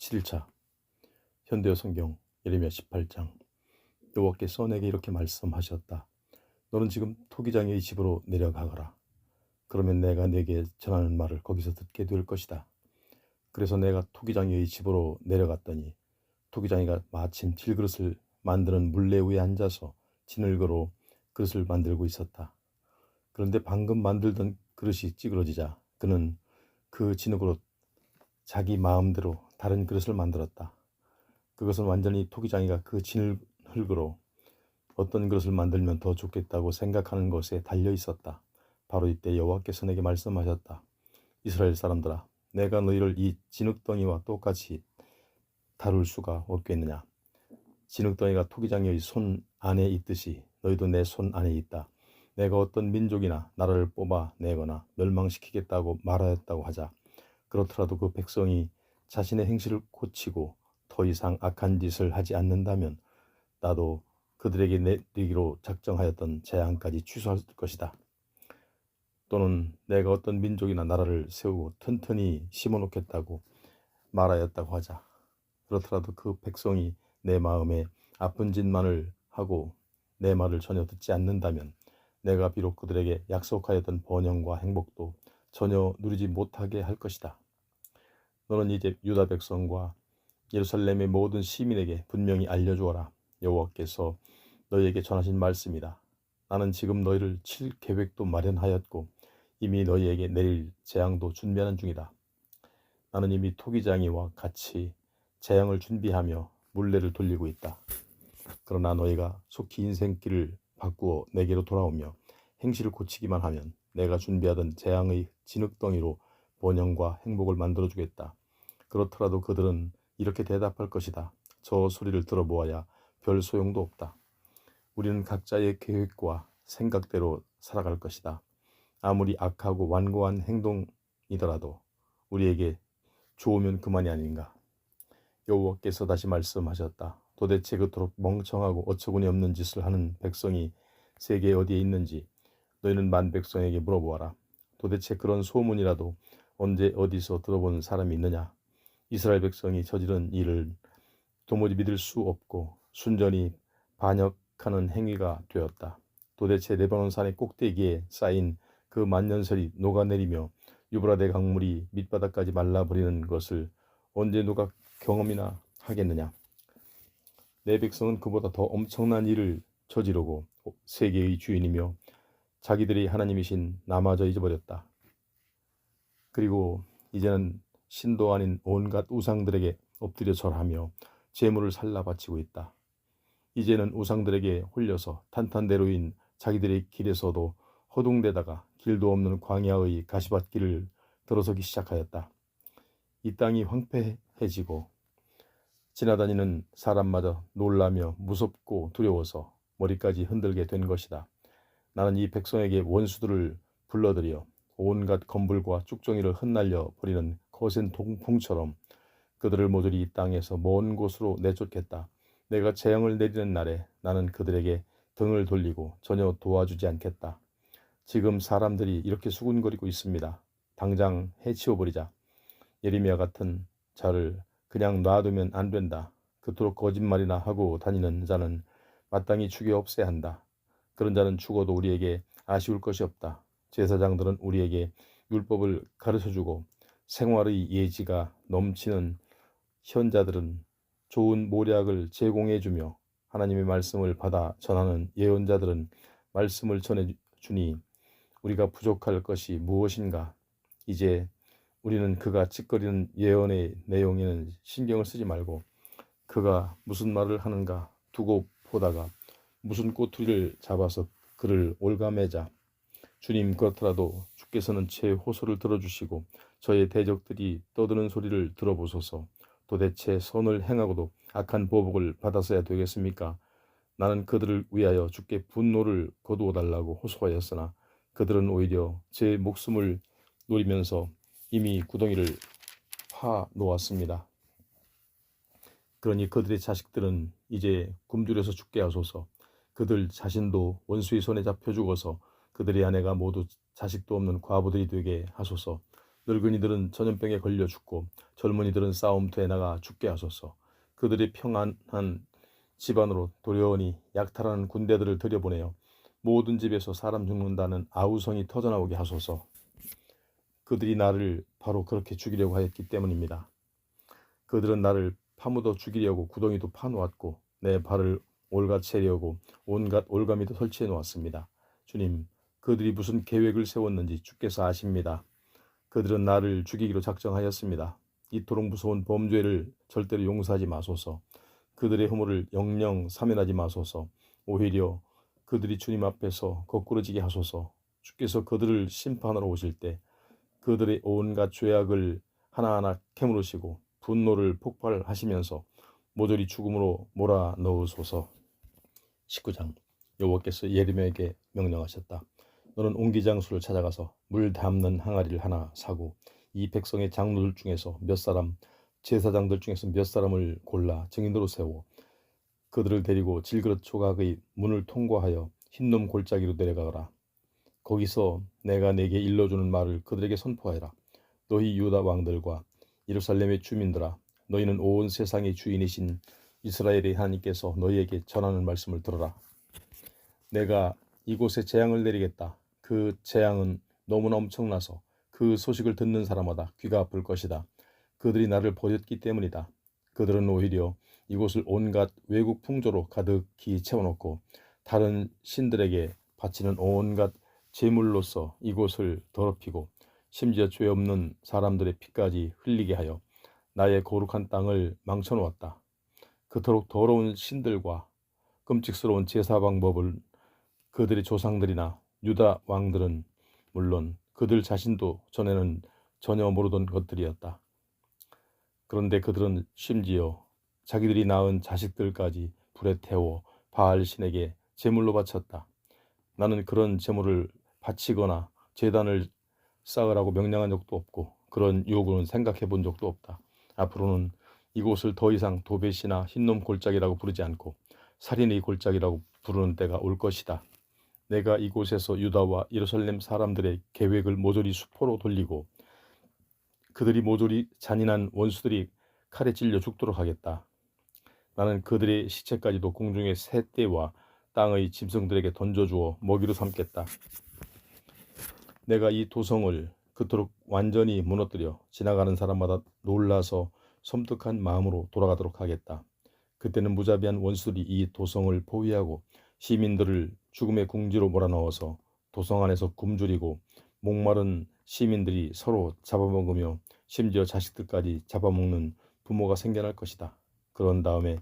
7일차 현대어 성경 예레미야 18장. 여호와께서 내게 이렇게 말씀하셨다. 너는 지금 토기장의 집으로 내려가거라. 그러면 내가 내게 전하는 말을 거기서 듣게 될 것이다. 그래서 내가 토기장의 집으로 내려갔더니 토기장이가 마침 질그릇을 만드는 물레 위에 앉아서 진흙으로 그릇을 만들고 있었다. 그런데 방금 만들던 그릇이 찌그러지자 그는 그 진흙으로 자기 마음대로 다른 그릇을 만들었다. 그것은 완전히 토기장이가 그 진흙으로 어떤 그릇을 만들면 더 좋겠다고 생각하는 것에 달려 있었다. 바로 이때 여호와께서 내게 말씀하셨다. 이스라엘 사람들아, 내가 너희를 이 진흙덩이와 똑같이 다룰 수가 없겠느냐. 진흙덩이가 토기장이의 손 안에 있듯이 너희도 내 손 안에 있다. 내가 어떤 민족이나 나라를 뽑아 내거나 멸망시키겠다고 말하였다고 하자. 그렇더라도 그 백성이 자신의 행실을 고치고 더 이상 악한 짓을 하지 않는다면 나도 그들에게 내리기로 작정하였던 재앙까지 취소할 것이다. 또는 내가 어떤 민족이나 나라를 세우고 튼튼히 심어놓겠다고 말하였다고 하자. 그렇더라도 그 백성이 내 마음에 아픈 짓만을 하고 내 말을 전혀 듣지 않는다면 내가 비록 그들에게 약속하였던 번영과 행복도 전혀 누리지 못하게 할 것이다. 너는 이제 유다 백성과 예루살렘의 모든 시민에게 분명히 알려주어라. 여호와께서 너희에게 전하신 말씀이다. 나는 지금 너희를 칠 계획도 마련하였고 이미 너희에게 내릴 재앙도 준비하는 중이다. 나는 이미 토기장이와 같이 재앙을 준비하며 물레를 돌리고 있다. 그러나 너희가 속히 인생길을 바꾸어 내게로 돌아오며 행실을 고치기만 하면 내가 준비하던 재앙의 진흙덩이로 번영과 행복을 만들어주겠다. 그렇더라도 그들은 이렇게 대답할 것이다. 저 소리를 들어보아야 별 소용도 없다. 우리는 각자의 계획과 생각대로 살아갈 것이다. 아무리 악하고 완고한 행동이더라도 우리에게 좋으면 그만이 아닌가. 여호와께서 다시 말씀하셨다. 도대체 그토록 멍청하고 어처구니 없는 짓을 하는 백성이 세계 어디에 있는지 너희는 만 백성에게 물어보아라. 도대체 그런 소문이라도 언제 어디서 들어본 사람이 있느냐. 이스라엘 백성이 저지른 일을 도무지 믿을 수 없고 순전히 반역하는 행위가 되었다. 도대체 레바논 산의 꼭대기에 쌓인 그 만년설이 녹아내리며 유브라데 강물이 밑바닥까지 말라버리는 것을 언제 누가 경험이나 하겠느냐. 내 백성은 그보다 더 엄청난 일을 저지르고 세계의 주인이며 자기들이 하나님이신 나마저 잊어버렸다. 그리고 이제는 신도 아닌 온갖 우상들에게 엎드려 절하며 재물을 살라 바치고 있다. 이제는 우상들에게 홀려서 탄탄대로인 자기들의 길에서도 허둥대다가 길도 없는 광야의 가시밭길을 들어서기 시작하였다. 이 땅이 황폐해지고 지나다니는 사람마저 놀라며 무섭고 두려워서 머리까지 흔들게 된 것이다. 나는 이 백성에게 원수들을 불러들여 온갖 검불과 쭉정이를 흩날려 버리는 거센 동풍처럼 그들을 모조리 이 땅에서 먼 곳으로 내쫓겠다. 내가 재앙을 내리는 날에 나는 그들에게 등을 돌리고 전혀 도와주지 않겠다. 지금 사람들이 이렇게 수군거리고 있습니다. 당장 해치워버리자. 예레미야 같은 자를 그냥 놔두면 안 된다. 그토록 거짓말이나 하고 다니는 자는 마땅히 죽여 없애야 한다. 그런 자는 죽어도 우리에게 아쉬울 것이 없다. 제사장들은 우리에게 율법을 가르쳐주고 생활의 예지가 넘치는 현자들은 좋은 모략을 제공해주며 하나님의 말씀을 받아 전하는 예언자들은 말씀을 전해주니 우리가 부족할 것이 무엇인가. 이제 우리는 그가 찌꺼리는 예언의 내용에는 신경을 쓰지 말고 그가 무슨 말을 하는가 두고 보다가 무슨 꼬투리를 잡아서 그를 올가매자. 주님, 그렇더라도 주께서는 제 호소를 들어주시고 저의 대적들이 떠드는 소리를 들어보소서. 도대체 선을 행하고도 악한 보복을 받아서야 되겠습니까? 나는 그들을 위하여 주께 분노를 거두어 달라고 호소하였으나 그들은 오히려 제 목숨을 노리면서 이미 구덩이를 파 놓았습니다. 그러니 그들의 자식들은 이제 굶주려서 죽게 하소서. 그들 자신도 원수의 손에 잡혀 죽어서 그들의 아내가 모두 자식도 없는 과부들이 되게 하소서. 늙은이들은 전염병에 걸려 죽고 젊은이들은 싸움터에 나가 죽게 하소서. 그들이 평안한 집안으로 도련히 약탈하는 군대들을 들여보내어 모든 집에서 사람 죽는다는 아우성이 터져나오게 하소서. 그들이 나를 바로 그렇게 죽이려고 하였기 때문입니다. 그들은 나를 파묻어 죽이려고 구덩이도 파놓았고 내 발을 올가채려고 온갖 올가미도 설치해 놓았습니다. 주님, 그들이 무슨 계획을 세웠는지 주께서 아십니다. 그들은 나를 죽이기로 작정하였습니다. 이토록 무서운 범죄를 절대로 용서하지 마소서. 그들의 허물을 영영 사면하지 마소서. 오히려 그들이 주님 앞에서 거꾸러지게 하소서. 주께서 그들을 심판하러 오실 때 그들의 온갖 죄악을 하나하나 캐물으시고 분노를 폭발하시면서 모조리 죽음으로 몰아넣으소서. 19장. 여호와께서 예레미야에게 명령하셨다. 너는 옹기장수를 찾아가서 물 담는 항아리를 하나 사고 이 백성의 장로들 중에서 몇 사람, 제사장들 중에서 몇 사람을 골라 증인으로 세워 그들을 데리고 질그릇 조각의 문을 통과하여 흰놈 골짜기로 내려가거라. 거기서 내가 네게 일러주는 말을 그들에게 선포하여라. 너희 유다 왕들과 예루살렘의 주민들아, 너희는 온 세상의 주인이신 이스라엘의 하나님께서 너희에게 전하는 말씀을 들어라. 내가 이곳에 재앙을 내리겠다. 그 재앙은 너무나 엄청나서 그 소식을 듣는 사람마다 귀가 아플 것이다. 그들이 나를 버렸기 때문이다. 그들은 오히려 이곳을 온갖 외국 풍조로 가득히 채워놓고 다른 신들에게 바치는 온갖 제물로서 이곳을 더럽히고 심지어 죄 없는 사람들의 피까지 흘리게 하여 나의 거룩한 땅을 망쳐놓았다. 그토록 더러운 신들과 끔찍스러운 제사 방법을 그들의 조상들이나 유다 왕들은 물론 그들 자신도 전에는 전혀 모르던 것들이었다. 그런데 그들은 심지어 자기들이 낳은 자식들까지 불에 태워 바알 신에게 제물로 바쳤다. 나는 그런 제물을 바치거나 제단을 쌓으라고 명령한 적도 없고 그런 요구는 생각해 본 적도 없다. 앞으로는 이곳을 더 이상 도벳이나 흰놈 골짜기라고 부르지 않고 살인의 골짜기라고 부르는 때가 올 것이다. 내가 이곳에서 유다와 예루살렘 사람들의 계획을 모조리 수포로 돌리고 그들이 모조리 잔인한 원수들이 칼에 찔려 죽도록 하겠다. 나는 그들의 시체까지도 공중의 새떼와 땅의 짐승들에게 던져주어 먹이로 삼겠다. 내가 이 도성을 그토록 완전히 무너뜨려 지나가는 사람마다 놀라서 섬뜩한 마음으로 돌아가도록 하겠다. 그때는 무자비한 원수들이 이 도성을 포위하고 시민들을 죽음의 궁지로 몰아넣어서 도성 안에서 굶주리고 목마른 시민들이 서로 잡아먹으며 심지어 자식들까지 잡아먹는 부모가 생겨날 것이다. 그런 다음에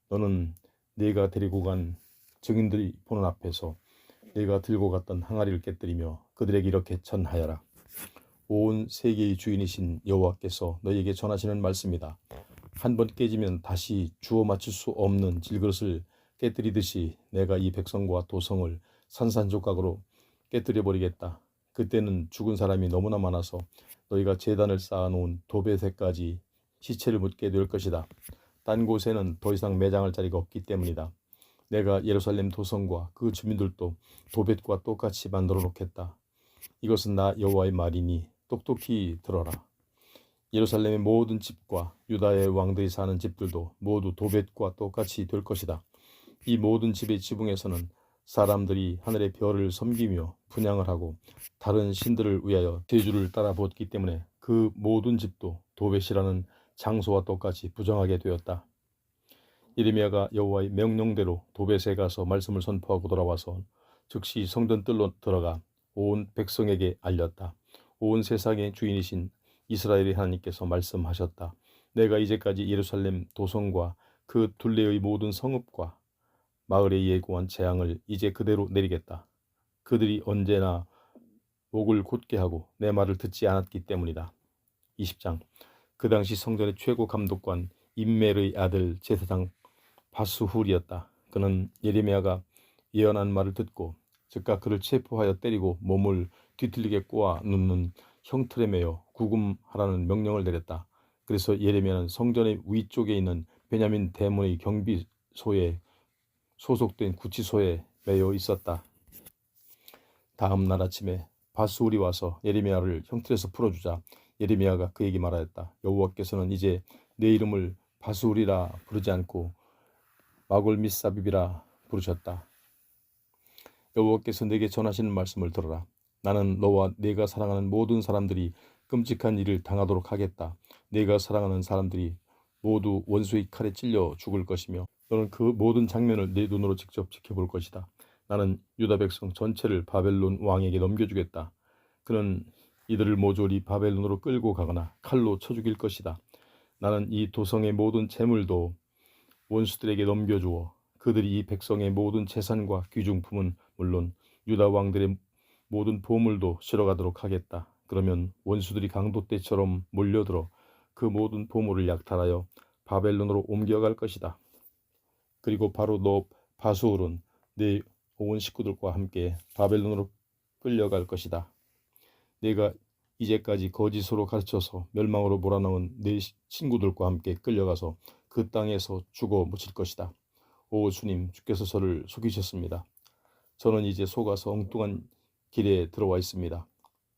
너는 네가 데리고 간 증인들이 보는 앞에서 네가 들고 갔던 항아리를 깨뜨리며 그들에게 이렇게 전하여라. 온 세계의 주인이신 여호와께서 너희에게 전하시는 말씀이다. 한 번 깨지면 다시 주워 맞출 수 없는 질그릇을 깨뜨리듯이 내가 이 백성과 도성을 산산조각으로 깨뜨려 버리겠다. 그때는 죽은 사람이 너무나 많아서 너희가 제단을 쌓아놓은 도벳에까지 시체를 묻게 될 것이다. 딴 곳에는 더 이상 매장할 자리가 없기 때문이다. 내가 예루살렘 도성과 그 주민들도 도벳과 똑같이 만들어 놓겠다. 이것은 나 여호와의 말이니 똑똑히 들어라. 예루살렘의 모든 집과 유다의 왕들이 사는 집들도 모두 도벳과 똑같이 될 것이다. 이 모든 집의 지붕에서는 사람들이 하늘의 별을 섬기며 분향을 하고 다른 신들을 위하여 제주를 따라 보았기 때문에 그 모든 집도 도벳이라는 장소와 똑같이 부정하게 되었다. 예레미야가 여호와의 명령대로 도벳에 가서 말씀을 선포하고 돌아와서 즉시 성전 뜰로 들어가 온 백성에게 알렸다. 온 세상의 주인이신 이스라엘의 하나님께서 말씀하셨다. 내가 이제까지 예루살렘 도성과 그 둘레의 모든 성읍과 마을에 예고한 재앙을 이제 그대로 내리겠다. 그들이 언제나 목을 곧게 하고 내 말을 듣지 않았기 때문이다. 20장. 그 당시 성전의 최고 감독관 임멜의 아들 제사장 바스훌이었다. 그는 예레미야가 예언한 말을 듣고 즉각 그를 체포하여 때리고 몸을 뒤틀리게 꼬아 눕는 형틀에 매어 구금하라는 명령을 내렸다. 그래서 예레미야는 성전의 위쪽에 있는 베냐민 대문의 경비소에 소속된 구치소에 매여 있었다. 다음 날 아침에 바스훌이 와서 예레미야를 형틀에서 풀어주자 예레미야가 그에게 말하였다. 여호와께서는 이제 내 이름을 바수리라 부르지 않고 마골미사빕이라 부르셨다. 여호와께서 내게 전하시는 말씀을 들어라. 나는 너와 네가 사랑하는 모든 사람들이 끔찍한 일을 당하도록 하겠다. 네가 사랑하는 사람들이 모두 원수의 칼에 찔려 죽을 것이며 너는 그 모든 장면을 내 눈으로 직접 지켜볼 것이다. 나는 유다 백성 전체를 바벨론 왕에게 넘겨주겠다. 그는 이들을 모조리 바벨론으로 끌고 가거나 칼로 쳐 죽일 것이다. 나는 이 도성의 모든 재물도 원수들에게 넘겨주어 그들이 이 백성의 모든 재산과 귀중품은 물론 유다 왕들의 모든 보물도 실어가도록 하겠다. 그러면 원수들이 강도 때처럼 몰려들어 그 모든 보물을 약탈하여 바벨론으로 옮겨갈 것이다. 그리고 바로 너 바수울은 네 온 식구들과 함께 바벨론으로 끌려갈 것이다. 내가 이제까지 거짓으로 가르쳐서 멸망으로 몰아넣은 네 친구들과 함께 끌려가서 그 땅에서 죽어 묻힐 것이다. 오 주님, 주께서 저를 속이셨습니다. 저는 이제 속아서 엉뚱한 길에 들어와 있습니다.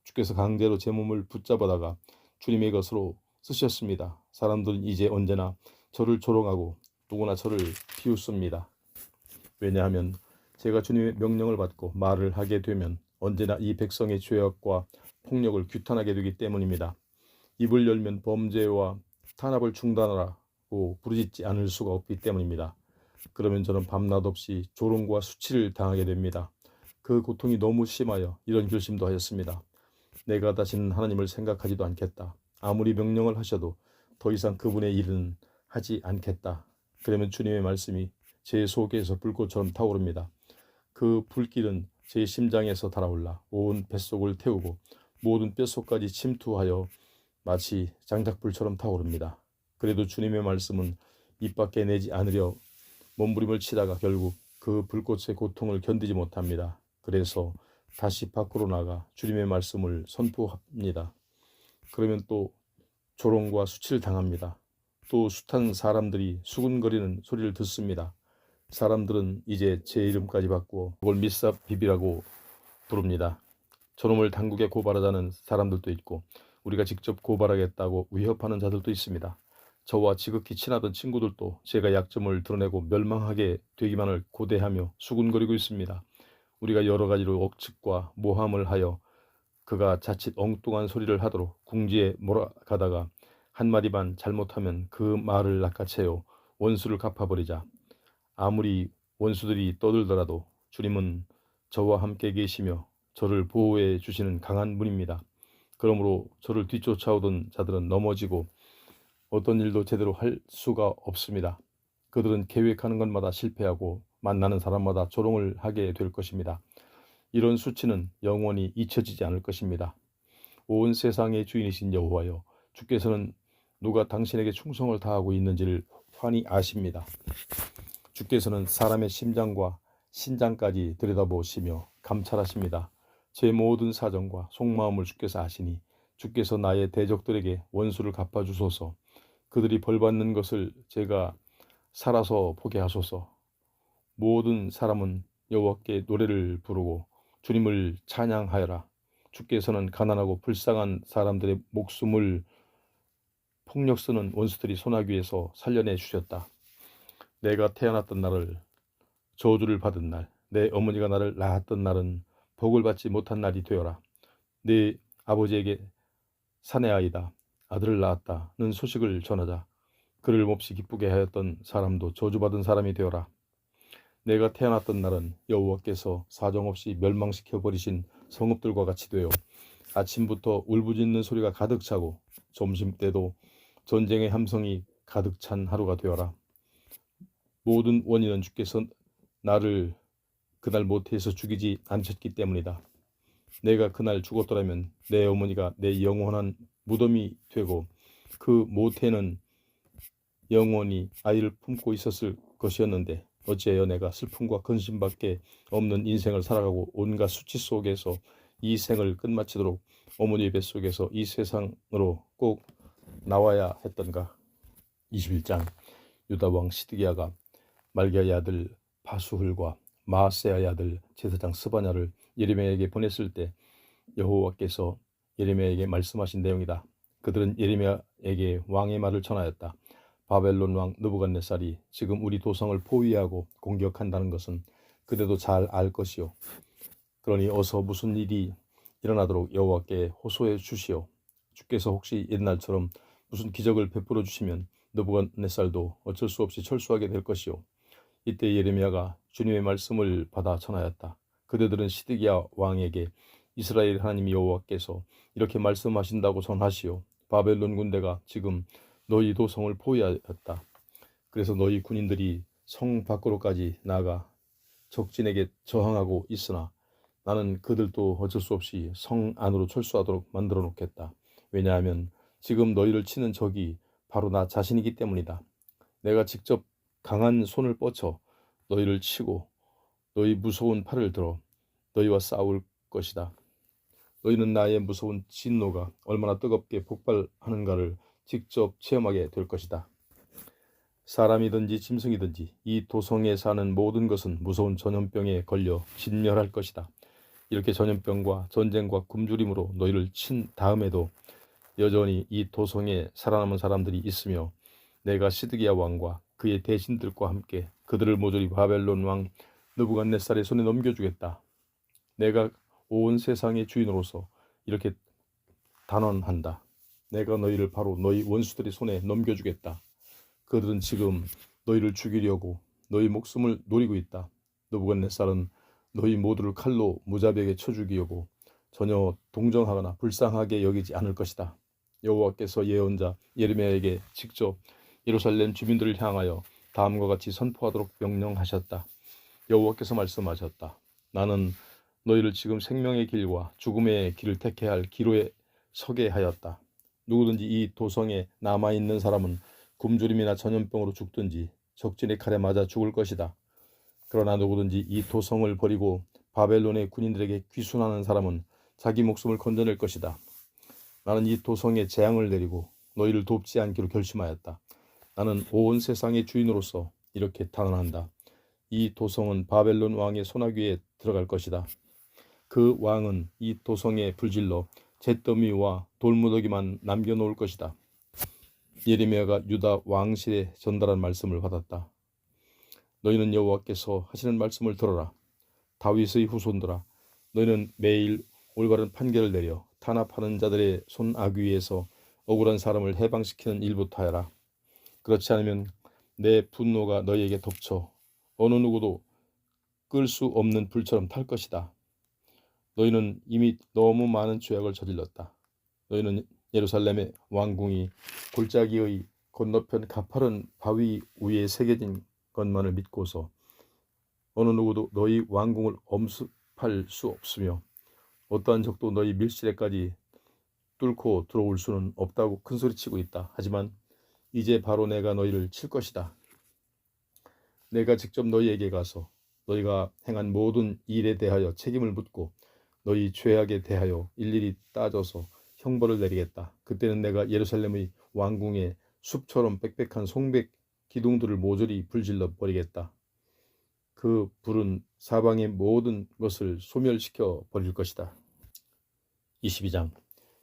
주께서 강제로 제 몸을 붙잡아다가 주님의 것으로 쓰셨습니다. 사람들은 이제 언제나 저를 조롱하고 누구나 저를 비웃습니다. 왜냐하면 제가 주님의 명령을 받고 말을 하게 되면 언제나 이 백성의 죄악과 폭력을 규탄하게 되기 때문입니다. 입을 열면 범죄와 탄압을 중단하라고 부르짖지 않을 수가 없기 때문입니다. 그러면 저는 밤낮 없이 조롱과 수치를 당하게 됩니다. 그 고통이 너무 심하여 이런 결심도 하였습니다. 내가 다시는 하나님을 생각하지도 않겠다. 아무리 명령을 하셔도 더 이상 그분의 일은 하지 않겠다. 그러면 주님의 말씀이 제 속에서 불꽃처럼 타오릅니다. 그 불길은 제 심장에서 달아올라 온 뱃속을 태우고 모든 뼛속까지 침투하여 마치 장작불처럼 타오릅니다. 그래도 주님의 말씀은 입 밖에 내지 않으려 몸부림을 치다가 결국 그 불꽃의 고통을 견디지 못합니다. 그래서 다시 밖으로 나가 주님의 말씀을 선포합니다. 그러면 또 조롱과 수치를 당합니다. 또 숱한 사람들이 수군거리는 소리를 듣습니다. 사람들은 이제 제 이름까지 바꾸어 그걸 미사빕이라고 부릅니다. 저놈을 당국에 고발하자는 사람들도 있고 우리가 직접 고발하겠다고 위협하는 자들도 있습니다. 저와 지극히 친하던 친구들도 제가 약점을 드러내고 멸망하게 되기만을 고대하며 수군거리고 있습니다. 우리가 여러 가지로 억측과 모함을 하여 그가 자칫 엉뚱한 소리를 하도록 궁지에 몰아가다가 한마디만 잘못하면 그 말을 낚아채어 원수를 갚아버리자. 아무리 원수들이 떠들더라도 주님은 저와 함께 계시며 저를 보호해 주시는 강한 분입니다. 그러므로 저를 뒤쫓아오던 자들은 넘어지고 어떤 일도 제대로 할 수가 없습니다. 그들은 계획하는 것마다 실패하고 만나는 사람마다 조롱을 하게 될 것입니다. 이런 수치는 영원히 잊혀지지 않을 것입니다. 온 세상의 주인이신 여호와여, 주께서는 누가 당신에게 충성을 다하고 있는지를 환히 아십니다. 주께서는 사람의 심장과 신장까지 들여다보시며 감찰하십니다. 제 모든 사정과 속마음을 주께서 아시니 주께서 나의 대적들에게 원수를 갚아주소서. 그들이 벌받는 것을 제가 살아서 보게 하소서. 모든 사람은 여호와께 노래를 부르고 주님을 찬양하여라. 주께서는 가난하고 불쌍한 사람들의 목숨을 폭력 쓰는 원수들이 소나기에서 살려내 주셨다. 내가 태어났던 날을 저주를 받은 날, 내 어머니가 나를 낳았던 날은 복을 받지 못한 날이 되어라. 네 아버지에게 사내아이다, 아들을 낳았다는 소식을 전하자 그를 몹시 기쁘게 하였던 사람도 저주받은 사람이 되어라. 내가 태어났던 날은 여호와께서 사정없이 멸망시켜 버리신 성읍들과 같이 되어 아침부터 울부짖는 소리가 가득 차고 점심때도 전쟁의 함성이 가득 찬 하루가 되어라. 모든 원인은 주께서 나를 그날 모태에서 죽이지 않으셨기 때문이다. 내가 그날 죽었더라면 내 어머니가 내 영원한 무덤이 되고 그 모태는 영원히 아이를 품고 있었을 것이었는데 어찌하여 내가 슬픔과 근심밖에 없는 인생을 살아가고 온갖 수치 속에서 이 생을 끝마치도록 어머니의 뱃속에서 이 세상으로 꼭 나와야 했던가. 21장. 유다왕 시드기야가 말기야의 아들 바수훌과 마아세야의 아들 제사장 스바냐를 예레미야에게 보냈을 때 여호와께서 예레미야에게 말씀하신 내용이다. 그들은 예레미야에게 왕의 말을 전하였다. 바벨론 왕 느부갓네살이 지금 우리 도성을 포위하고 공격한다는 것은 그대도 잘 알 것이요. 그러니 어서 무슨 일이 일어나도록 여호와께 호소해 주시오. 주께서 혹시 옛날처럼 무슨 기적을 베풀어 주시면 느부갓네살도 어쩔 수 없이 철수하게 될 것이요. 이때 예레미야가 주님의 말씀을 받아 전하였다. 그대들은 시드기야 왕에게 이스라엘 하나님 여호와께서 이렇게 말씀하신다고 전하시오. 바벨론 군대가 지금 너희 도성을 포위하였다. 그래서 너희 군인들이 성 밖으로까지 나가 적진에게 저항하고 있으나 나는 그들도 어쩔 수 없이 성 안으로 철수하도록 만들어 놓겠다. 왜냐하면 지금 너희를 치는 적이 바로 나 자신이기 때문이다. 내가 직접 강한 손을 뻗쳐 너희를 치고 너희 무서운 팔을 들어 너희와 싸울 것이다. 너희는 나의 무서운 진노가 얼마나 뜨겁게 폭발하는가를 직접 체험하게 될 것이다. 사람이든지 짐승이든지 이 도성에 사는 모든 것은 무서운 전염병에 걸려 진멸할 것이다. 이렇게 전염병과 전쟁과 굶주림으로 너희를 친 다음에도 여전히 이 도성에 살아남은 사람들이 있으며 내가 시드기야 왕과 그의 대신들과 함께 그들을 모조리 바벨론 왕 느부갓네살의 손에 넘겨주겠다. 내가 온 세상의 주인으로서 이렇게 단언한다. 내가 너희를 바로 너희 원수들의 손에 넘겨주겠다. 그들은 지금 너희를 죽이려고 너희 목숨을 노리고 있다. 느부갓네살은 너희 모두를 칼로 무자비하게 쳐 죽이려고 전혀 동정하거나 불쌍하게 여기지 않을 것이다. 여호와께서 예언자 예레미야에게 직접 예루살렘 주민들을 향하여 다음과 같이 선포하도록 명령하셨다. 여호와께서 말씀하셨다. 나는 너희를 지금 생명의 길과 죽음의 길을 택해야 할 기로에 서게 하였다. 누구든지 이 도성에 남아있는 사람은 굶주림이나 전염병으로 죽든지 적진의 칼에 맞아 죽을 것이다. 그러나 누구든지 이 도성을 버리고 바벨론의 군인들에게 귀순하는 사람은 자기 목숨을 건져낼 것이다. 나는 이 도성에 재앙을 내리고 너희를 돕지 않기로 결심하였다. 나는 온 세상의 주인으로서 이렇게 단언한다. 이 도성은 바벨론 왕의 손아귀에 들어갈 것이다. 그 왕은 이 도성에 불질러 잿더미와 돌무더기만 남겨놓을 것이다. 예레미야가 유다 왕실에 전달한 말씀을 받았다. 너희는 여호와께서 하시는 말씀을 들어라. 다윗의 후손들아, 너희는 매일 올바른 판결을 내려 탄압하는 자들의 손아귀에서 억울한 사람을 해방시키는 일부터 하라. 그렇지 않으면 내 분노가 너희에게 덮쳐 어느 누구도 끌 수 없는 불처럼 탈 것이다. 너희는 이미 너무 많은 죄악을 저질렀다. 너희는 예루살렘의 왕궁이 골짜기의 건너편 가파른 바위 위에 새겨진 것만을 믿고서 어느 누구도 너희 왕궁을 엄습할 수 없으며 어떠한 적도 너희 밀실에까지 뚫고 들어올 수는 없다고 큰소리치고 있다. 하지만 이제 바로 내가 너희를 칠 것이다. 내가 직접 너희에게 가서 너희가 행한 모든 일에 대하여 책임을 묻고 너희 죄악에 대하여 일일이 따져서 형벌을 내리겠다. 그때는 내가 예루살렘의 왕궁에 숲처럼 빽빽한 송백 기둥들을 모조리 불질러 버리겠다. 그 불은 사방의 모든 것을 소멸시켜 버릴 것이다. 22장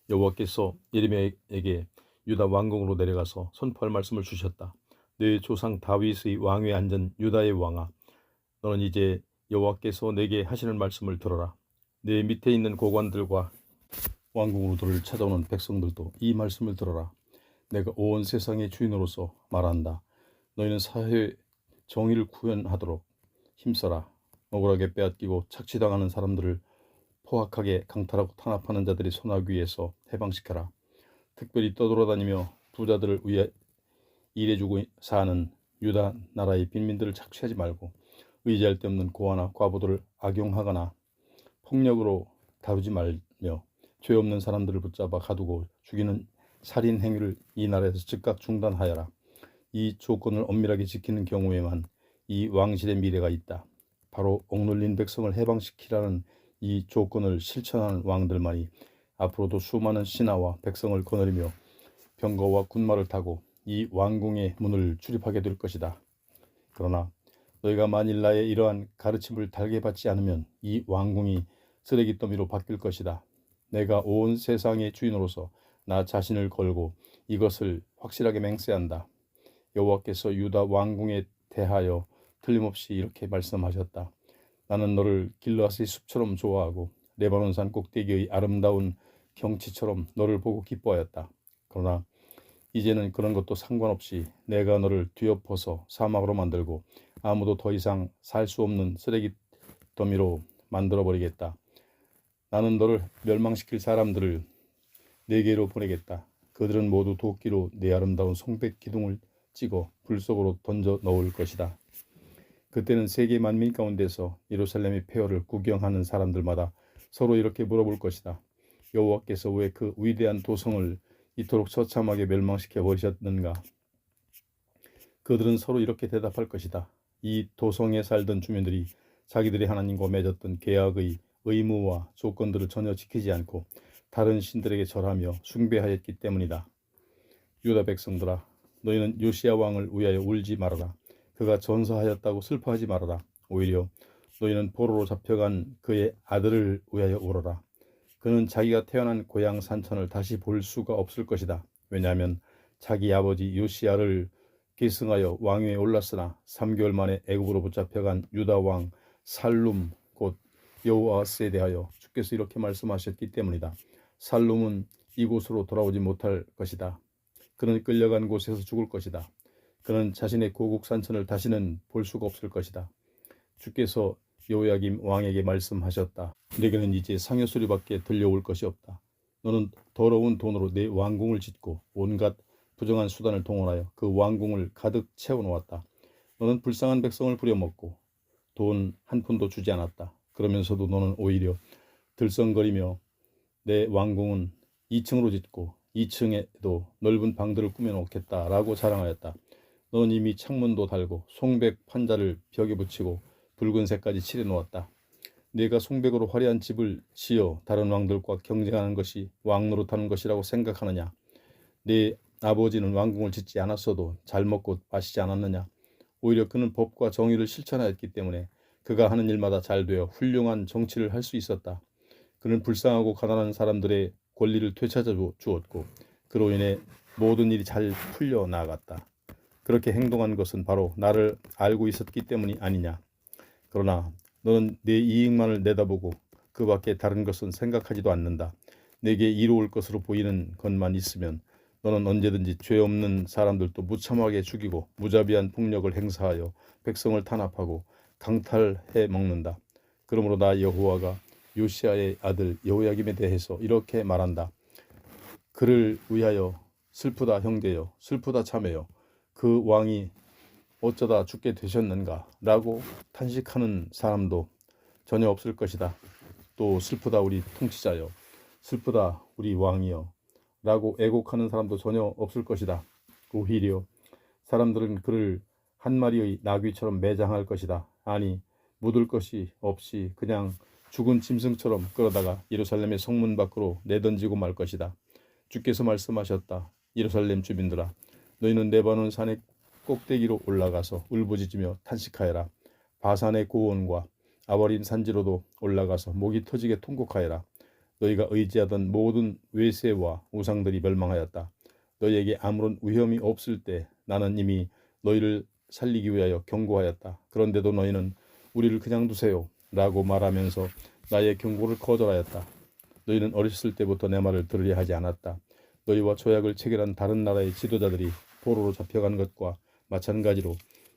여호와께서 예레미야에게 유다 왕궁으로 내려가서 선포할 말씀을 주셨다. 내 조상 다윗의 왕위에 앉은 유다의 왕아, 너는 이제 여호와께서 내게 하시는 말씀을 들어라. 내 밑에 있는 고관들과 왕궁으로 너를 찾아오는 백성들도 이 말씀을 들어라. 내가 온 세상의 주인으로서 말한다. 너희는 사회 정의를 구현하도록 힘써라. 억울하게 빼앗기고 착취당하는 사람들을 포악하게 강탈하고 탄압하는 자들의 손아귀에서 해방시켜라. 특별히 떠돌아다니며 부자들을 위해 일해주고 사는 유다 나라의 빈민들을 착취하지 말고 의지할 데 없는 고아나 과부들을 악용하거나 폭력으로 다루지 말며 죄 없는 사람들을 붙잡아 가두고 죽이는 살인 행위를 이 나라에서 즉각 중단하여라. 이 조건을 엄밀하게 지키는 경우에만 이 왕실의 미래가 있다. 바로 억눌린 백성을 해방시키라는 이 조건을 실천하는 왕들만이 앞으로도 수많은 신하와 백성을 거느리며 병거와 군마를 타고 이 왕궁의 문을 출입하게 될 것이다. 그러나 너희가 만일 나의 이러한 가르침을 달게 받지 않으면 이 왕궁이 쓰레기 더미로 바뀔 것이다. 내가 온 세상의 주인으로서 나 자신을 걸고 이것을 확실하게 맹세한다. 여호와께서 유다 왕궁에 대하여 틀림없이 이렇게 말씀하셨다. 나는 너를 길르앗의 숲처럼 좋아하고 레바논산 꼭대기의 아름다운 경치처럼 너를 보고 기뻐하였다. 그러나 이제는 그런 것도 상관없이 내가 너를 뒤엎어서 사막으로 만들고 아무도 더 이상 살 수 없는 쓰레기 더미로 만들어버리겠다. 나는 너를 멸망시킬 사람들을 네게로 보내겠다. 그들은 모두 도끼로 네 아름다운 송백 기둥을 찍어 불 속으로 던져 넣을 것이다. 그때는 세계 만민 가운데서 예루살렘의 폐허를 구경하는 사람들마다 서로 이렇게 물어볼 것이다. 여호와께서 왜 그 위대한 도성을 이토록 처참하게 멸망시켜 버리셨는가? 그들은 서로 이렇게 대답할 것이다. 이 도성에 살던 주민들이 자기들의 하나님과 맺었던 계약의 의무와 조건들을 전혀 지키지 않고 다른 신들에게 절하며 숭배하였기 때문이다. 유다 백성들아, 너희는 요시야 왕을 위하여 울지 말아라. 그가 전사하였다고 슬퍼하지 말아라. 오히려 너희는 포로로 잡혀간 그의 아들을 위하여 울어라. 그는 자기가 태어난 고향 산천을 다시 볼 수가 없을 것이다. 왜냐하면 자기 아버지 요시야를 계승하여 왕위에 올랐으나 3개월 만에 애굽으로 붙잡혀간 유다 왕 살룸 곧 여호아스에 대하여 주께서 이렇게 말씀하셨기 때문이다. 살룸은 이곳으로 돌아오지 못할 것이다. 그는 끌려간 곳에서 죽을 것이다. 그는 자신의 고국 산천을 다시는 볼 수가 없을 것이다. 주께서 여호야김 왕에게 말씀하셨다. 내게는 이제 상여소리밖에 들려올 것이 없다. 너는 더러운 돈으로 내 왕궁을 짓고 온갖 부정한 수단을 동원하여 그 왕궁을 가득 채워놓았다. 너는 불쌍한 백성을 부려먹고 돈 한 푼도 주지 않았다. 그러면서도 너는 오히려 들썩거리며 내 왕궁은 2층으로 짓고 2층에도 넓은 방들을 꾸며놓겠다라고 자랑하였다. 너는 이미 창문도 달고 송백 판자를 벽에 붙이고 붉은색까지 칠해놓았다. 네가 송백으로 화려한 집을 지어 다른 왕들과 경쟁하는 것이 왕노릇하는 것이라고 생각하느냐? 네 아버지는 왕궁을 짓지 않았어도 잘 먹고 마시지 않았느냐? 오히려 그는 법과 정의를 실천하였기 때문에 그가 하는 일마다 잘 되어 훌륭한 정치를 할 수 있었다. 그는 불쌍하고 가난한 사람들의 권리를 되찾아 주었고 그로 인해 모든 일이 잘 풀려 나갔다. 그렇게 행동한 것은 바로 나를 알고 있었기 때문이 아니냐? 그러나 너는 내 이익만을 내다보고 그 밖에 다른 것은 생각하지도 않는다. 내게 이로울 것으로 보이는 것만 있으면 너는 언제든지 죄 없는 사람들도 무참하게 죽이고 무자비한 폭력을 행사하여 백성을 탄압하고 강탈해 먹는다. 그러므로 나 여호와가 요시야의 아들 여호야김에 대해서 이렇게 말한다. 그를 위하여 슬프다 형제여, 슬프다 자매여. 그 왕이 어쩌다 죽게 되셨는가 라고 탄식하는 사람도 전혀 없을 것이다. 또 슬프다 우리 통치자여, 슬프다 우리 왕이여 라고 애곡하는 사람도 전혀 없을 것이다. 오히려 사람들은 그를 한 마리의 나귀처럼 매장할 것이다. 아니, 묻을 것이 없이 그냥 죽은 짐승처럼 끌어다가 예루살렘의 성문 밖으로 내던지고 말 것이다. 주께서 말씀하셨다. 예루살렘 주민들아, 너희는 레바논 산의 꼭대기로 올라가서 울부짖으며 탄식하여라. 바산의 고원과 아버린 산지로도 올라가서 목이 터지게 통곡하여라. 너희가 의지하던 모든 외세와 우상들이 멸망하였다. 너희에게 아무런 위험이 없을 때 나는 이미 너희를 살리기 위하여 경고하였다. 그런데도 너희는 우리를 그냥 두세요 라고 말하면서 나의 경고를 거절하였다. 너희는 어렸을 때부터 내 말을 들으려 하지 않았다. 너희와 조약을 체결한 다른 나라의 지도자들이 포로로 잡혀간 것과 마찬가지로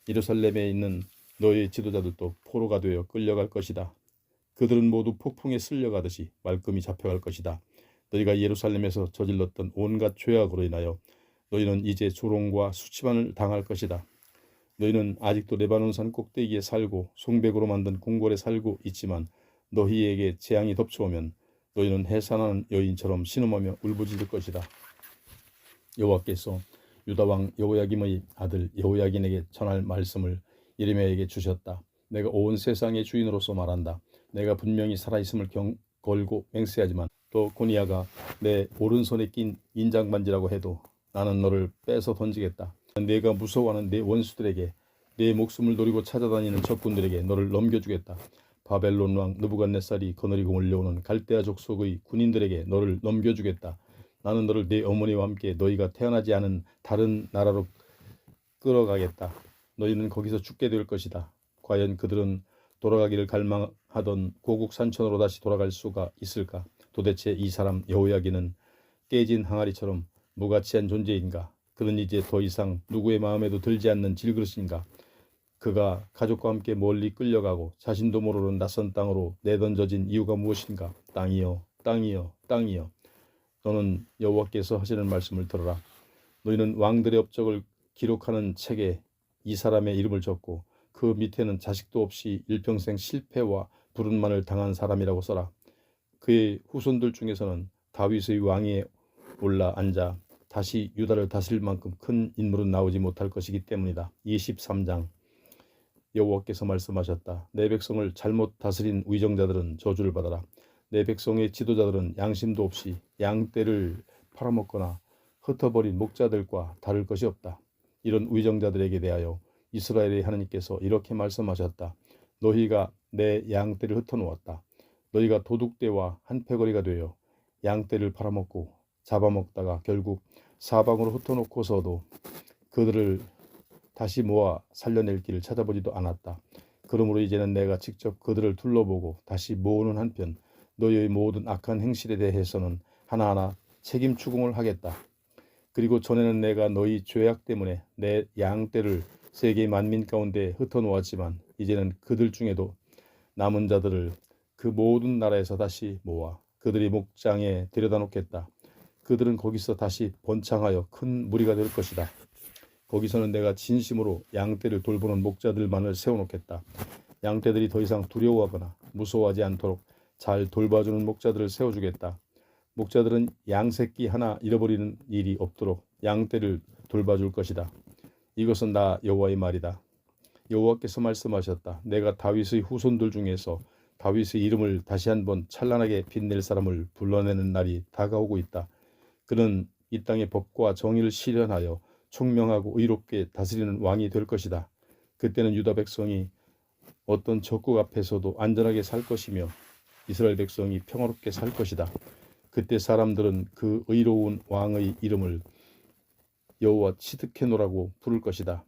예루살렘에 있는 너희의 지도자들도 포로가 되어 끌려갈 것이다. 그들은 모두 폭풍에 쓸려가듯이 말끔히 잡혀갈 것이다. 너희가 예루살렘에서 저질렀던 온갖 죄악으로 인하여 너희는 이제 조롱과 수치반을 당할 것이다. 너희는 아직도 레바논산 꼭대기에 살고 송백으로 만든 궁궐에 살고 있지만 너희에게 재앙이 덮쳐오면 너희는 해산하는 여인처럼 신음하며 울부짖을 것이다. 여호와께서 유다 왕 여호야김의 아들 여호야긴에게 전할 말씀을 예레미야에게 주셨다. 내가 온 세상의 주인으로서 말한다. 내가 분명히 살아있음을 걸고 맹세하지만 또 고니야가 내 오른손에 낀 인장반지라고 해도 나는 너를 빼서 던지겠다. 내가 무서워하는 내 원수들에게, 내 목숨을 노리고 찾아다니는 적군들에게 너를 넘겨주겠다. 바벨론 왕 느부갓네살이 거느리고 몰려오는 갈대아 족속의 군인들에게 너를 넘겨주겠다. 나는 너를 네 어머니와 함께 너희가 태어나지 않은 다른 나라로 끌어가겠다. 너희는 거기서 죽게 될 것이다. 과연 그들은 돌아가기를 갈망하던 고국 산천으로 다시 돌아갈 수가 있을까? 도대체 이 사람 여호야기는 깨진 항아리처럼 무가치한 존재인가? 그는 이제 더 이상 누구의 마음에도 들지 않는 질그릇인가? 그가 가족과 함께 멀리 끌려가고 자신도 모르는 낯선 땅으로 내던져진 이유가 무엇인가? 땅이여, 땅이여, 땅이여. 너는 여호와께서 하시는 말씀을 들어라. 너희는 왕들의 업적을 기록하는 책에 이 사람의 이름을 적고 그 밑에는 자식도 없이 일평생 실패와 불운만을 당한 사람이라고 써라. 그의 후손들 중에서는 다윗의 왕위에 올라 앉아 다시 유다를 다스릴 만큼 큰 인물은 나오지 못할 것이기 때문이다. 23장. 여호와께서 말씀하셨다. 내 백성을 잘못 다스린 위정자들은 저주를 받아라. 내 백성의 지도자들은 양심도 없이 양떼를 팔아먹거나 흩어버린 목자들과 다를 것이 없다. 이런 위정자들에게 대하여 이스라엘의 하나님께서 이렇게 말씀하셨다. 너희가 내 양떼를 흩어놓았다. 너희가 도둑떼와 한패거리가 되어 양떼를 팔아먹고 잡아먹다가 결국 사방으로 흩어놓고서도 그들을 다시 모아 살려낼 길을 찾아보지도 않았다. 그러므로 이제는 내가 직접 그들을 둘러보고 다시 모으는 한편 너희의 모든 악한 행실에 대해서는 하나하나 책임 추궁을 하겠다. 그리고 전에는 내가 너희 죄악 때문에 내 양떼를 세계 만민 가운데 흩어놓았지만 이제는 그들 중에도 남은 자들을 그 모든 나라에서 다시 모아 그들이 목장에 데려다 놓겠다. 그들은 거기서 다시 번창하여 큰 무리가 될 것이다. 거기서는 내가 진심으로 양떼를 돌보는 목자들만을 세워놓겠다. 양떼들이 더 이상 두려워하거나 무서워하지 않도록 잘 돌봐주는 목자들을 세워주겠다. 목자들은 양새끼 하나 잃어버리는 일이 없도록 양떼를 돌봐줄 것이다. 이것은 나 여호와의 말이다. 여호와께서 말씀하셨다. 내가 다윗의 후손들 중에서 다윗의 이름을 다시 한번 찬란하게 빛낼 사람을 불러내는 날이 다가오고 있다. 그는 이 땅의 법과 정의를 실현하여 총명하고 의롭게 다스리는 왕이 될 것이다. 그때는 유다 백성이 어떤 적국 앞에서도 안전하게 살 것이며 이스라엘 백성이 평화롭게 살 것이다. 그때 사람들은 그 의로운 왕의 이름을 여호와 치드케노라고 부를 것이다.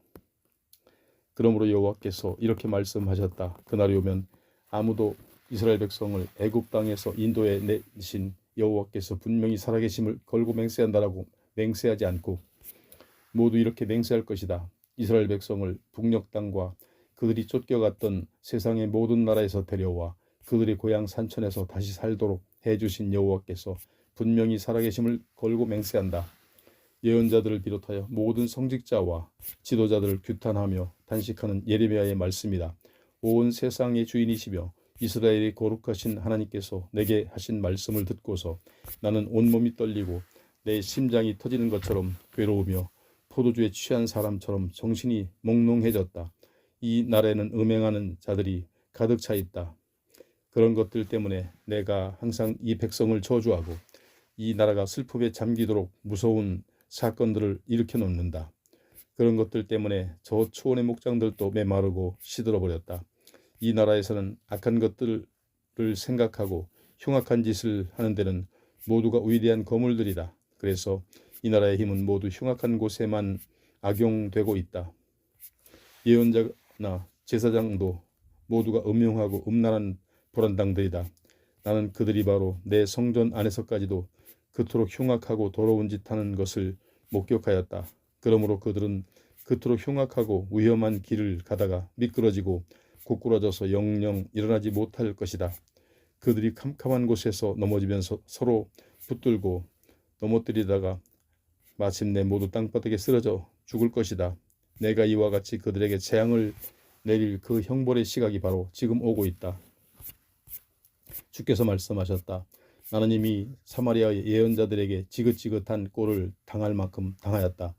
그러므로 여호와께서 이렇게 말씀하셨다. 그날이 오면 아무도 이스라엘 백성을 애굽 땅에서 인도해 내신 여호와께서 분명히 살아계심을 걸고 맹세한다라고 맹세하지 않고 모두 이렇게 맹세할 것이다. 이스라엘 백성을 북녘 땅과 그들이 쫓겨갔던 세상의 모든 나라에서 데려와 그들의 고향 산천에서 다시 살도록 해주신 여호와께서 분명히 살아계심을 걸고 맹세한다. 예언자들을 비롯하여 모든 성직자와 지도자들을 규탄하며 단식하는 예레미야의 말씀이다. 온 세상의 주인이시며 이스라엘의 거룩하신 하나님께서 내게 하신 말씀을 듣고서 나는 온몸이 떨리고 내 심장이 터지는 것처럼 괴로우며 포도주에 취한 사람처럼 정신이 몽롱해졌다. 이 나라에는 음행하는 자들이 가득 차 있다. 그런 것들 때문에 내가 항상 이 백성을 저주하고 이 나라가 슬픔에 잠기도록 무서운 사건들을 일으켜 놓는다. 그런 것들 때문에 저 초원의 목장들도 메마르고 시들어버렸다. 이 나라에서는 악한 것들을 생각하고 흉악한 짓을 하는 데는 모두가 위대한 거물들이다. 그래서 이 나라의 힘은 모두 흉악한 곳에만 악용되고 있다. 예언자나 제사장도 모두가 음흉하고 음란한 불안당들이다. 나는 그들이 바로 내 성전 안에서까지도 그토록 흉악하고 더러운 짓 하는 것을 목격하였다. 그러므로 그들은 그토록 흉악하고 위험한 길을 가다가 미끄러지고 고꾸라져서 영영 일어나지 못할 것이다. 그들이 캄캄한 곳에서 넘어지면서 서로 붙들고 넘어뜨리다가 마침내 모두 땅바닥에 쓰러져 죽을 것이다. 내가 이와 같이 그들에게 재앙을 내릴 그 형벌의 시각이 바로 지금 오고 있다. 주께서 말씀하셨다. 나는 이미 사마리아의 예언자들에게 지긋지긋한 꼴을 당할 만큼 당하였다.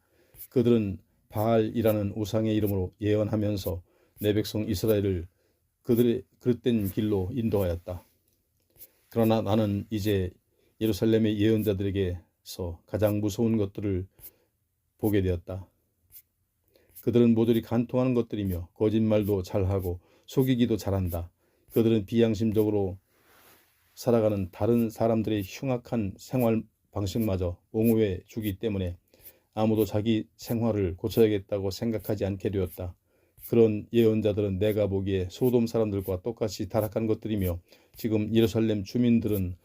그들은 바알이라는 우상의 이름으로 예언하면서 내 백성 이스라엘을 그들의 그릇된 길로 인도하였다. 그러나 나는 이제 예루살렘의 예언자들에게서 가장 무서운 것들을 보게 되었다. 그들은 모조리 간통하는 것들이며 거짓말도 잘하고 속이기도 잘한다. 그들은 비양심적으로 살아가는 다른 사람들의 흉악한 생활 방식마저 옹호해 주기 때문에 아무도 자기 생활을 고쳐야겠다고 생각하지 않게 되었다. 그런 예언자들은 내가 보기에 소돔 사람들과 똑같이 타락한 것들이며 지금 예루살렘 주민들은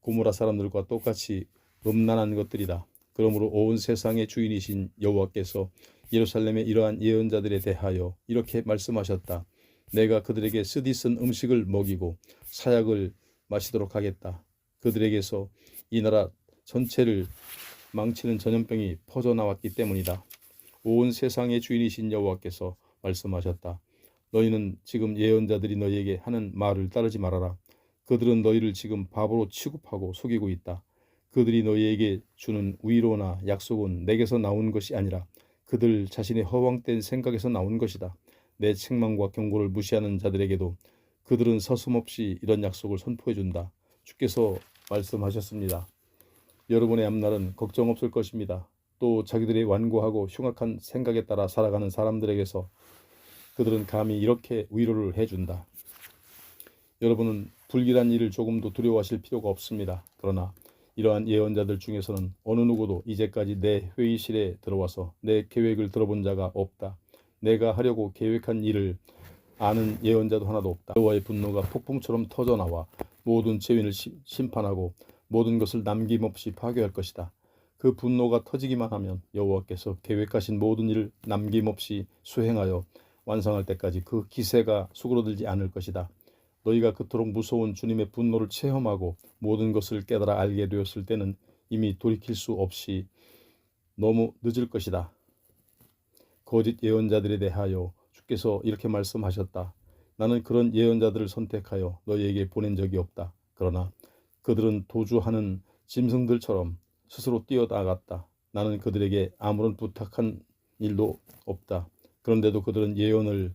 고모라 사람들과 똑같이 음란한 것들이다. 그러므로 온 세상의 주인이신 여호와께서 예루살렘의 이러한 예언자들에 대하여 이렇게 말씀하셨다. 내가 그들에게 쓰디쓴 음식을 먹이고 사약을 마시도록 하겠다. 그들에게서 이 나라 전체를 망치는 전염병이 퍼져나왔기 때문이다. 온 세상의 주인이신 여호와께서 말씀하셨다. 너희는 지금 예언자들이 너희에게 하는 말을 따르지 말아라. 그들은 너희를 지금 바보로 취급하고 속이고 있다. 그들이 너희에게 주는 위로나 약속은 내게서 나온 것이 아니라 그들 자신의 허황된 생각에서 나온 것이다. 내 책망과 경고를 무시하는 자들에게도 그들은 서슴없이 이런 약속을 선포해준다. 주께서 말씀하셨습니다. 여러분의 앞날은 걱정 없을 것입니다. 또 자기들의 완고하고 흉악한 생각에 따라 살아가는 사람들에게서 그들은 감히 이렇게 위로를 해준다. 여러분은 불길한 일을 조금도 두려워하실 필요가 없습니다. 그러나 이러한 예언자들 중에서는 어느 누구도 이제까지 내 회의실에 들어와서 내 계획을 들어본 자가 없다. 내가 하려고 계획한 일을 아는 예언자도 하나도 없다. 여호와의 분노가 폭풍처럼 터져나와 모든 죄인을 심판하고 모든 것을 남김없이 파괴할 것이다. 그 분노가 터지기만 하면 여호와께서 계획하신 모든 일을 남김없이 수행하여 완성할 때까지 그 기세가 수그러들지 않을 것이다. 너희가 그토록 무서운 주님의 분노를 체험하고 모든 것을 깨달아 알게 되었을 때는 이미 돌이킬 수 없이 너무 늦을 것이다. 거짓 예언자들에 대하여 주께서 이렇게 말씀하셨다. 나는 그런 예언자들을 선택하여 너희에게 보낸 적이 없다. 그러나 그들은 도주하는 짐승들처럼 스스로 뛰어나갔다. 나는 그들에게 아무런 부탁한 일도 없다. 그런데도 그들은 예언을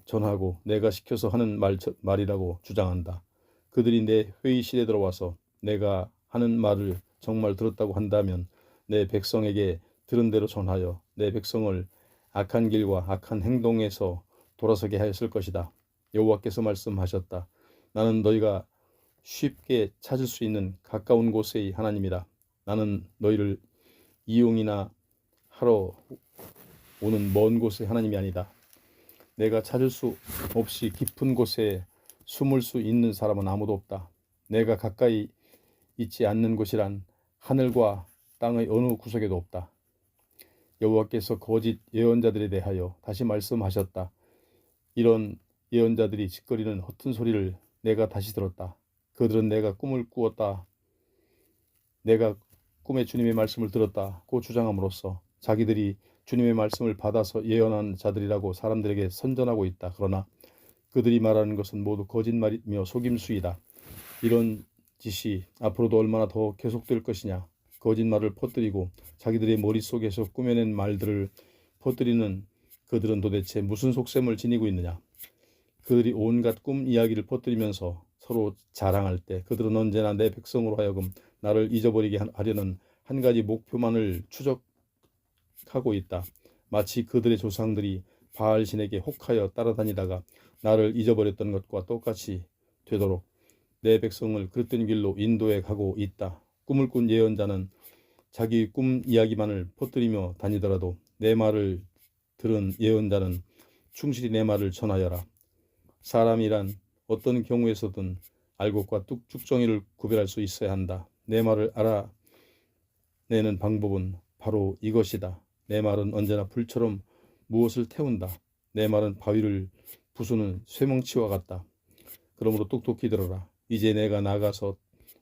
전하고 내가 시켜서 하는 말이라고 주장한다. 그들이 내 회의실에 들어와서 내가 하는 말을 정말 들었다고 한다면 내 백성에게 들은 대로 전하여 내 백성을 악한 길과 악한 행동에서 돌아서게 하였을 것이다. 여호와께서 말씀하셨다. 나는 너희가 쉽게 찾을 수 있는 가까운 곳의 하나님이다. 나는 너희를 이용이나 하러 오는 먼 곳의 하나님이 아니다. 내가 찾을 수 없이 깊은 곳에 숨을 수 있는 사람은 아무도 없다. 내가 가까이 있지 않는 곳이란 하늘과 땅의 어느 구석에도 없다. 여호와께서 거짓 예언자들에 대하여 다시 말씀하셨다. 이런 예언자들이 짓거리는 허튼 소리를 내가 다시 들었다. 그들은 내가 꿈을 꾸었다. 내가 꿈에 주님의 말씀을 들었다고 주장함으로써 자기들이 주님의 말씀을 받아서 예언한 자들이라고 사람들에게 선전하고 있다. 그러나 그들이 말하는 것은 모두 거짓말이며 속임수이다. 이런 짓이 앞으로도 얼마나 더 계속될 것이냐. 거짓말을 퍼뜨리고 자기들의 머릿속에서 꾸며낸 말들을 퍼뜨리는 그들은 도대체 무슨 속셈을 지니고 있느냐. 그들이 온갖 꿈 이야기를 퍼뜨리면서 서로 자랑할 때 그들은 언제나 내 백성으로 하여금 나를 잊어버리게 하려는 한 가지 목표만을 추적하고 있다. 마치 그들의 조상들이 바알신에게 혹하여 따라다니다가 나를 잊어버렸던 것과 똑같이 되도록 내 백성을 그릇된 길로 인도해 가고 있다. 꿈을 꾼 예언자는 자기 꿈 이야기만을 퍼뜨리며 다니더라도 내 말을 들은 예언자는 충실히 내 말을 전하여라. 사람이란 어떤 경우에서든 알곡과 쭉정이를 구별할 수 있어야 한다. 내 말을 알아내는 방법은 바로 이것이다. 내 말은 언제나 불처럼 무엇을 태운다. 내 말은 바위를 부수는 쇠멍치와 같다. 그러므로 똑똑히 들어라. 이제 내가 나가서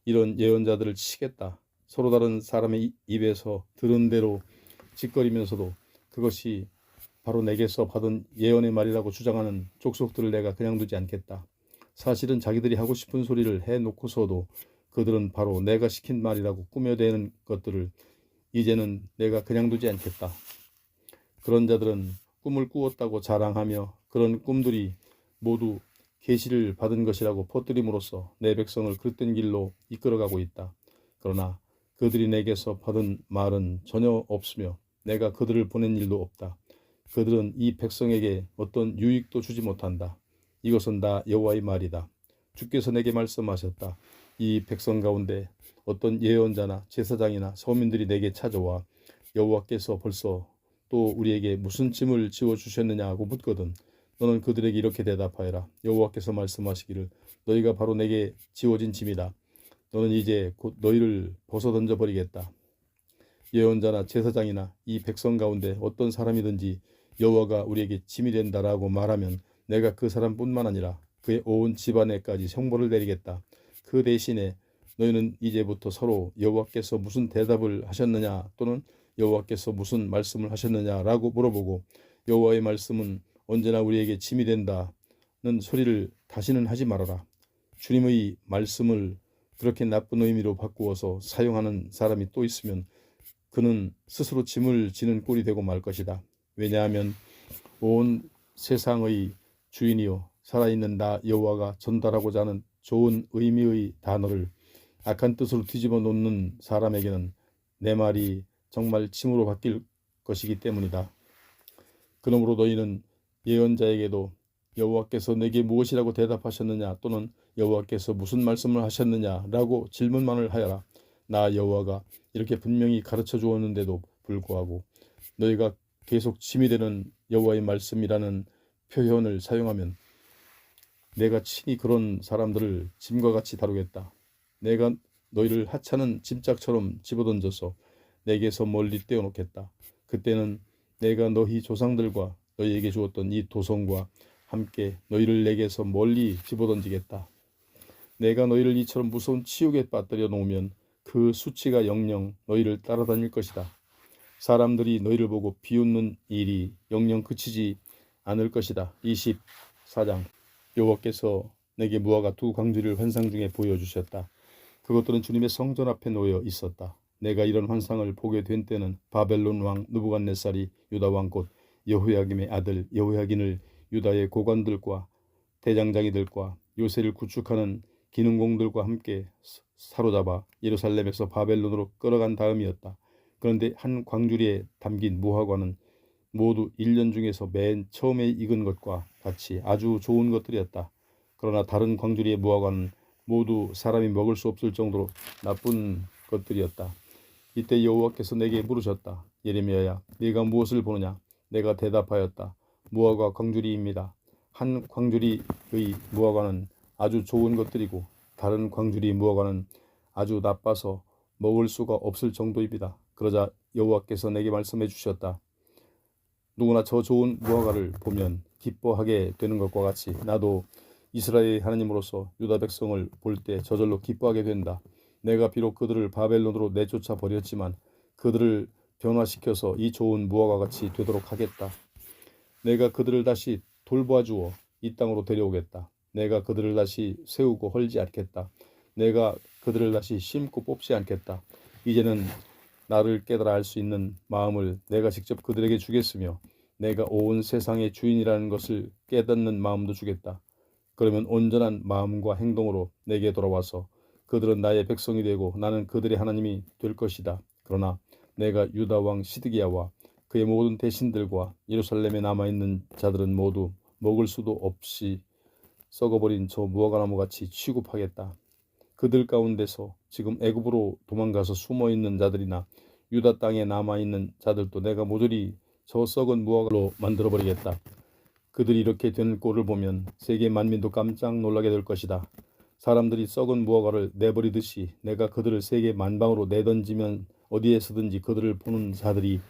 이런 예언자들을 치겠다. 서로 다른 사람의 입에서 들은 대로 짓거리면서도 그것이 바로 내게서 받은 예언의 말이라고 주장하는 족속들을 내가 그냥 두지 않겠다. 사실은 자기들이 하고 싶은 소리를 해놓고서도 그들은 바로 내가 시킨 말이라고 꾸며대는 것들을 이제는 내가 그냥 두지 않겠다. 그런 자들은 꿈을 꾸었다고 자랑하며 그런 꿈들이 모두 계시를 받은 것이라고 퍼뜨림으로써 내 백성을 그릇된 길로 이끌어가고 있다. 그러나 그들이 내게서 받은 말은 전혀 없으며 내가 그들을 보낸 일도 없다. 그들은 이 백성에게 어떤 유익도 주지 못한다. 이것은 다 여호와의 말이다. 주께서 내게 말씀하셨다. 이 백성 가운데 어떤 예언자나 제사장이나 서민들이 내게 찾아와 여호와께서 벌써 또 우리에게 무슨 짐을 지워주셨느냐고 묻거든 너는 그들에게 이렇게 대답하여라. 여호와께서 말씀하시기를 너희가 바로 내게 지워진 짐이다. 너는 이제 곧 너희를 벗어던져 버리겠다. 예언자나 제사장이나 이 백성 가운데 어떤 사람이든지 여호와가 우리에게 짐이 된다라고 말하면 내가 그 사람뿐만 아니라 그의 온 집안에까지 형벌을 내리겠다. 그 대신에 너희는 이제부터 서로 여호와께서 무슨 대답을 하셨느냐 또는 여호와께서 무슨 말씀을 하셨느냐라고 물어보고 여호와의 말씀은 언제나 우리에게 짐이 된다는 소리를 다시는 하지 말아라. 주님의 말씀을 그렇게 나쁜 의미로 바꾸어서 사용하는 사람이 또 있으면 그는 스스로 짐을 지는 꼴이 되고 말 것이다. 왜냐하면 온 세상의 주인이요 살아있는 나 여호와가 전달하고자 하는 좋은 의미의 단어를 악한 뜻으로 뒤집어 놓는 사람에게는 내 말이 정말 짐으로 바뀔 것이기 때문이다. 그러므로 너희는 예언자에게도 여호와께서 내게 무엇이라고 대답하셨느냐 또는 여호와께서 무슨 말씀을 하셨느냐라고 질문만을 하여라. 나 여호와가 이렇게 분명히 가르쳐 주었는데도 불구하고 너희가 계속 짐이 되는 여호와의 말씀이라는 표현을 사용하면 내가 친히 그런 사람들을 짐과 같이 다루겠다. 내가 너희를 하찮은 짐짝처럼 집어던져서 내게서 멀리 떼어놓겠다. 그때는 내가 너희 조상들과 너희에게 주었던 이 도성과 함께 너희를 내게서 멀리 집어던지겠다. 내가 너희를 이처럼 무서운 치욕에 빠뜨려 놓으면 그 수치가 영영 너희를 따라다닐 것이다. 사람들이 너희를 보고 비웃는 일이 영영 그치지 않을 것이다. 24장 여호와께서 내게 무화과 두 광주리를 환상 중에 보여주셨다. 그것들은 주님의 성전 앞에 놓여 있었다. 내가 이런 환상을 보게 된 때는 바벨론 왕 느부갓네살이 유다 왕 곧 여호야김의 아들 여호야긴을 유다의 고관들과 대장장이들과 요새를 구축하는 기능공들과 함께 사로잡아 예루살렘에서 바벨론으로 끌어간 다음이었다. 그런데 한 광주리에 담긴 무화과는 모두 1년 중에서 맨 처음에 익은 것과 같이 아주 좋은 것들이었다. 그러나 다른 광주리의 무화과는 모두 사람이 먹을 수 없을 정도로 나쁜 것들이었다. 이때 여호와께서 내게 물으셨다. 예레미야야, 네가 무엇을 보느냐? 내가 대답하였다. 무화과 광주리입니다. 한 광주리의 무화과는 아주 좋은 것들이고 다른 광주리 무화과는 아주 나빠서 먹을 수가 없을 정도입니다. 그러자 여호와께서 내게 말씀해 주셨다. 누구나 저 좋은 무화과를 보면 기뻐하게 되는 것과 같이 나도 이스라엘의 하나님으로서 유다 백성을 볼 때 저절로 기뻐하게 된다. 내가 비록 그들을 바벨론으로 내쫓아 버렸지만 그들을 변화시켜서 이 좋은 무화과 같이 되도록 하겠다. 내가 그들을 다시 돌보아 주어 이 땅으로 데려오겠다. 내가 그들을 다시 세우고 헐지 않겠다. 내가 그들을 다시 심고 뽑지 않겠다. 이제는 나를 깨달아 알 수 있는 마음을 내가 직접 그들에게 주겠으며 내가 온 세상의 주인이라는 것을 깨닫는 마음도 주겠다. 그러면 온전한 마음과 행동으로 내게 돌아와서 그들은 나의 백성이 되고 나는 그들의 하나님이 될 것이다. 그러나 내가 유다 왕 시드기야와 그의 모든 대신들과 예루살렘에 남아있는 자들은 모두 먹을 수도 없이 썩어버린 저 무화과나무같이 취급하겠다. 그들 가운데서 지금 애굽으로 도망가서 숨어있는 자들이나 유다 땅에 남아있는 자들도 내가 모조리 저 썩은 무화과로 만들어버리겠다. 그들이 이렇게 되는 꼴을 보면 세계 만민도 깜짝 놀라게 될 것이다. 사람들이 썩은 무화과를 내버리듯이 내가 그들을 세계 만방으로 내던지면 어디에서든지 그들을 보는 자들이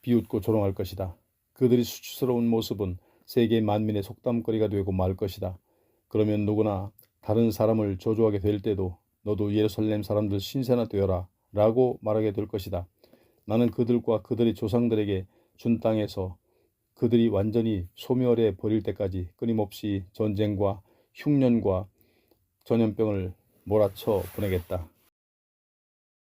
비웃고 조롱할 것이다. 그들이 수치스러운 모습은 세계 만민의 속담거리가 되고 말 것이다. 그러면 누구나 다른 사람을 저주하게 될 때도 너도 예루살렘 사람들 신세나 되어라 라고 말하게 될 것이다. 나는 그들과 그들의 조상들에게 준 땅에서 그들이 완전히 소멸해 버릴 때까지 끊임없이 전쟁과 흉년과 전염병을 몰아쳐 보내겠다.